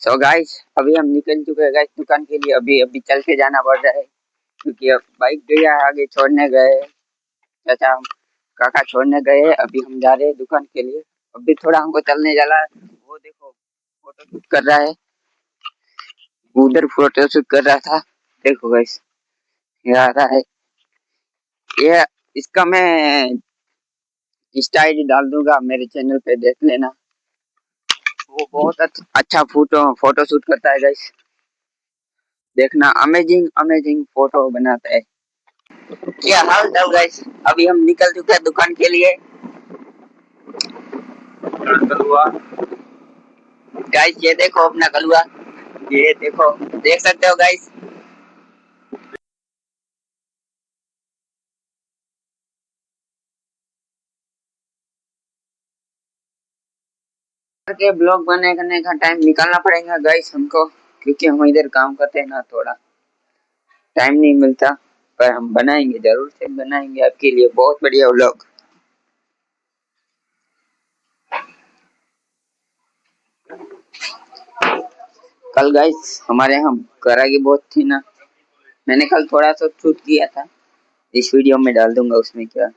So guys अभी हम निकल चुके हैं गाइस दुकान के लिए। अभी अभी चल के जाना पड़ रहा है क्योंकि अब बाइक गया है आगे छोड़ने गए चाचा काका छोड़ने गए। अभी हम जा रहे हैं दुकान के लिए। अभी थोड़ा हमको चलने जाना है। वो देखो फोटो शूट कर रहा है, उधर फोटो शूट कर रहा था। देखो गाइस ये आ रहा है। ये इसका मैं इंस्टा आईडी डाल दूंगा, मेरे चैनल पे देख लेना। वो बहुत अच्छा फोटो शूट करता है गाइस। देखना अमेजिंग अमेजिंग फोटो बनाता है। क्या हाल चाल गाइस, अभी हम निकल चुके हैं दुकान के लिए। कलुआ गाइस, ये देखो अपना कलुआ, ये देखो, देख सकते हो गाइस। के ब्लॉग बनाने का टाइम निकालना पड़ेगा गाइस हमको, क्योंकि हम इधर काम करते हैं ना, थोड़ा टाइम नहीं मिलता। पर हम बनाएंगे, जरूर से बनाएंगे आपके लिए बहुत बढ़िया व्लॉग। कल गाइस हमारे यहाँ करागी बहुत थी ना, मैंने कल थोड़ा सा शूट किया था, इस वीडियो में डाल दूंगा उसमें क्या।